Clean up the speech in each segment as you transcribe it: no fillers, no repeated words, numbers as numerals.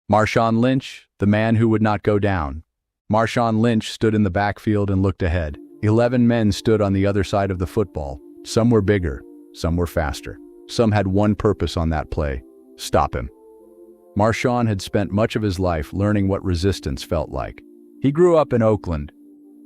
Marshawn Lynch, the man who would not go down. Marshawn Lynch stood in the backfield and looked ahead. 11 men stood on the other side of the football. Some were bigger, some were faster. Some had one purpose on that play: stop him. Marshawn had spent much of his life learning what resistance felt like. He grew up in Oakland.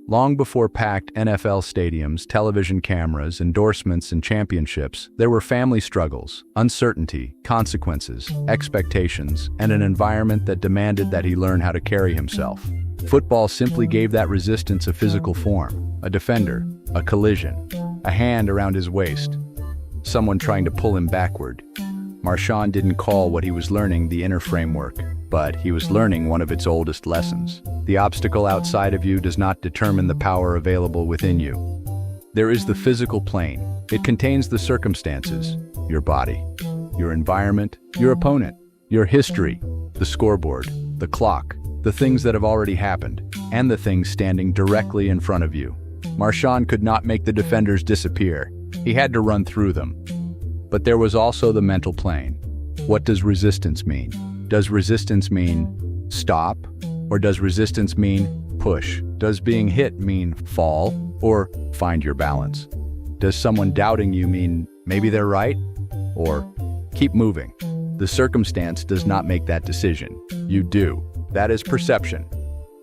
Long before packed NFL stadiums, television cameras, endorsements, and championships, there were family struggles, uncertainty, consequences, expectations, and an environment that demanded that he learn how to carry himself. Football simply gave that resistance a physical form: a defender, a collision, a hand around his waist, someone trying to pull him backward. Marshawn didn't call what he was learning the inner framework, but he was learning one of its oldest lessons. The obstacle outside of you does not determine the power available within you. There is the physical plane. It contains the circumstances, your body, your environment, your opponent, your history, the scoreboard, the clock, the things that have already happened, and the things standing directly in front of you. Marshawn could not make the defenders disappear. He had to run through them. But there was also the mental plane. What does resistance mean? Does resistance mean stop? Or does resistance mean push? Does being hit mean fall? Or find your balance? Does someone doubting you mean maybe they're right? Or keep moving? The circumstance does not make that decision. You do. That is perception.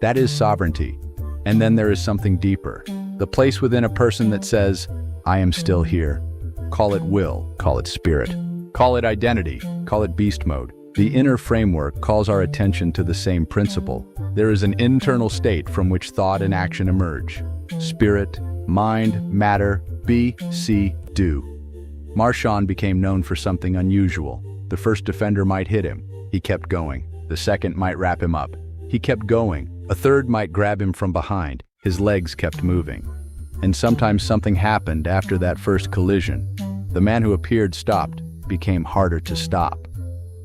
That is sovereignty. And then there is something deeper. The place within a person that says, I am still here. Call it will, call it spirit, call it identity, call it beast mode. The inner framework calls our attention to the same principle. There is an internal state from which thought and action emerge. Spirit, mind, matter, be, see, do. Marshawn became known for something unusual. The first defender might hit him. He kept going. The second might wrap him up. He kept going. A third might grab him from behind. His legs kept moving. And sometimes something happened after that first collision. The man who appeared stopped became harder to stop.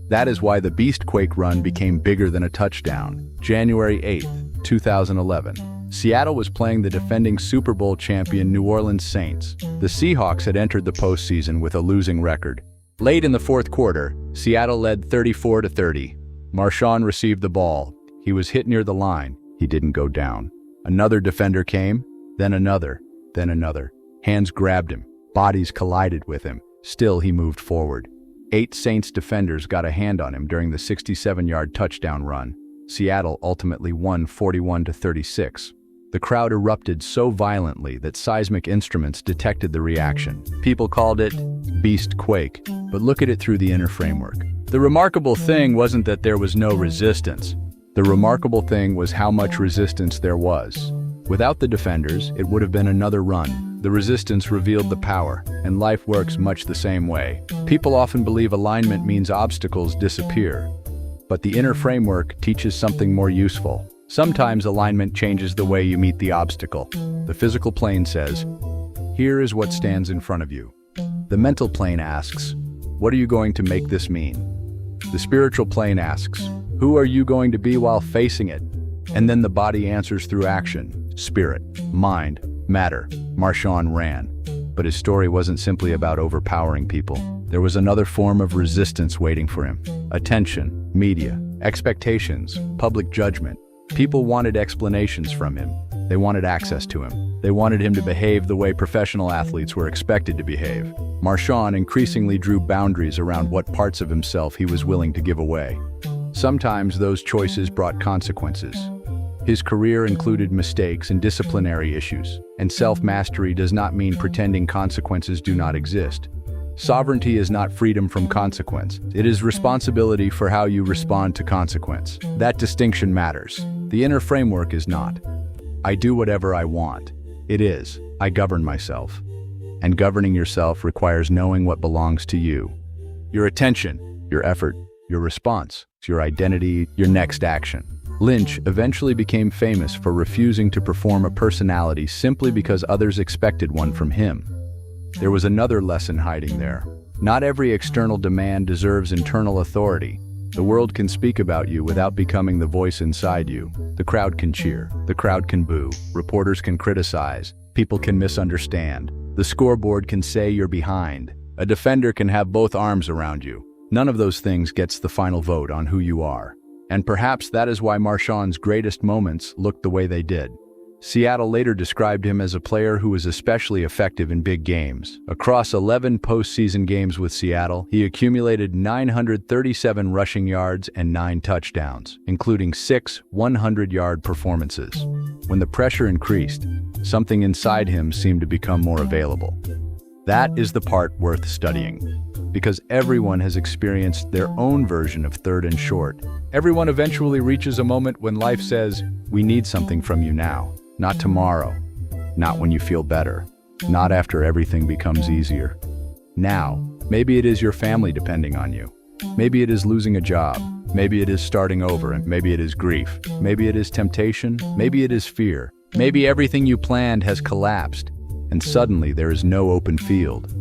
That is why the Beastquake run became bigger than a touchdown. January 8th, 2011. Seattle was playing the defending Super Bowl champion New Orleans Saints. The Seahawks had entered the postseason with a losing record. Late in the fourth quarter, Seattle led 34-30. Marshawn received the ball. He was hit near the line. He didn't go down. Another defender came, then another, then another. Hands grabbed him. Bodies collided with him. Still, he moved forward. 8 Saints defenders got a hand on him during the 67-yard touchdown run. Seattle ultimately won 41-36. The crowd erupted so violently that seismic instruments detected the reaction. People called it Beastquake, but look at it through the inner framework. The remarkable thing wasn't that there was no resistance. The remarkable thing was how much resistance there was. Without the defenders, it would have been another run. The resistance revealed the power, and life works much the same way. People often believe alignment means obstacles disappear, but the inner framework teaches something more useful. Sometimes alignment changes the way you meet the obstacle. The physical plane says, here is what stands in front of you. The mental plane asks, what are you going to make this mean? The spiritual plane asks, who are you going to be while facing it? And then the body answers through action. Spirit, mind, matter. Marshawn ran. But his story wasn't simply about overpowering people. There was another form of resistance waiting for him. Attention, media, expectations, public judgment. People wanted explanations from him. They wanted access to him. They wanted him to behave the way professional athletes were expected to behave. Marshawn increasingly drew boundaries around what parts of himself he was willing to give away. Sometimes those choices brought consequences. His career included mistakes and disciplinary issues, and self-mastery does not mean pretending consequences do not exist. Sovereignty is not freedom from consequence. It is responsibility for how you respond to consequence. That distinction matters. The inner framework is not, I do whatever I want. It is, I govern myself. And governing yourself requires knowing what belongs to you. Your attention, your effort, your response, your identity, your next action. Lynch eventually became famous for refusing to perform a personality simply because others expected one from him. There was another lesson hiding there. Not every external demand deserves internal authority. The world can speak about you without becoming the voice inside you. The crowd can cheer. The crowd can boo. Reporters can criticize. People can misunderstand. The scoreboard can say you're behind. A defender can have both arms around you. None of those things gets the final vote on who you are. And perhaps that is why Marshawn's greatest moments looked the way they did. Seattle later described him as a player who was especially effective in big games. Across 11 postseason games with Seattle, he accumulated 937 rushing yards and 9 touchdowns, including 6 100-yard performances. When the pressure increased, something inside him seemed to become more available. That is the part worth studying, because everyone has experienced their own version of third and short. Everyone eventually reaches a moment when life says, "We need something from you now. Not tomorrow, not when you feel better, not after everything becomes easier. Now, maybe it is your family depending on you. Maybe it is losing a job. Maybe it is starting over, and maybe it is grief. Maybe it is temptation. Maybe it is fear. Maybe everything you planned has collapsed, and suddenly there is no open field.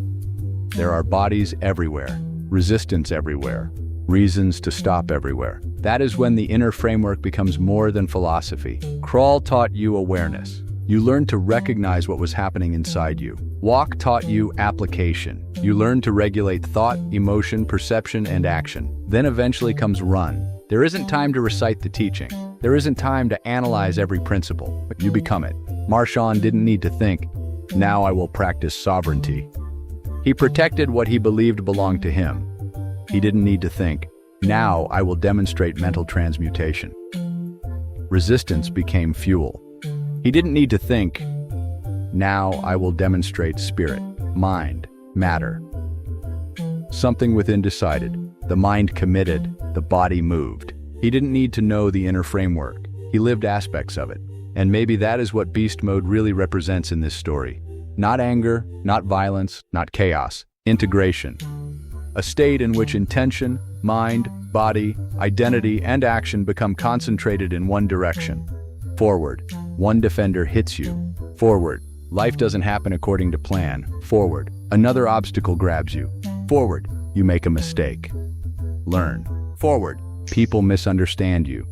There are bodies everywhere, resistance everywhere, reasons to stop everywhere. That is when the inner framework becomes more than philosophy. Crawl taught you awareness. You learned to recognize what was happening inside you. Walk taught you application. You learned to regulate thought, emotion, perception, and action. Then eventually comes run. There isn't time to recite the teaching. There isn't time to analyze every principle, but you become it. Marshawn didn't need to think, "Now I will practice sovereignty." He protected what he believed belonged to him. He didn't need to think, "Now I will demonstrate mental transmutation." Resistance became fuel. He didn't need to think, "Now I will demonstrate spirit, mind, matter." Something within decided. The mind committed, the body moved. He didn't need to know the inner framework. He lived aspects of it. And maybe that is what beast mode really represents in this story. Not anger, not violence, not chaos. Integration. A state in which intention, mind, body, identity, and action become concentrated in one direction. Forward. One defender hits you. Forward. Life doesn't happen according to plan. Forward. Another obstacle grabs you. Forward. You make a mistake. Learn. Forward. People misunderstand you.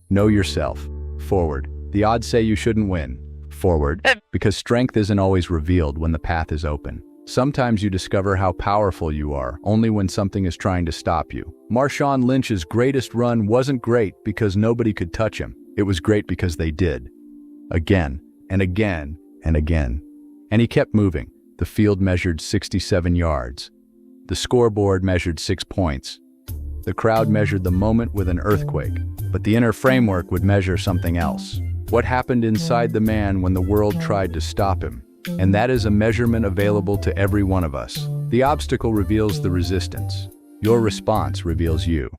Know yourself. Forward. The odds say you shouldn't win. Forward. Because strength isn't always revealed when the path is open. Sometimes you discover how powerful you are only when something is trying to stop you. Marshawn Lynch's greatest run wasn't great because nobody could touch him. It was great because they did. Again, and again, and again. And he kept moving. The field measured 67 yards. The scoreboard measured 6 points. The crowd measured the moment with an earthquake, but the inner framework would measure something else. What happened inside the man when the world tried to stop him? And that is a measurement available to every one of us. The obstacle reveals the resistance. Your response reveals you.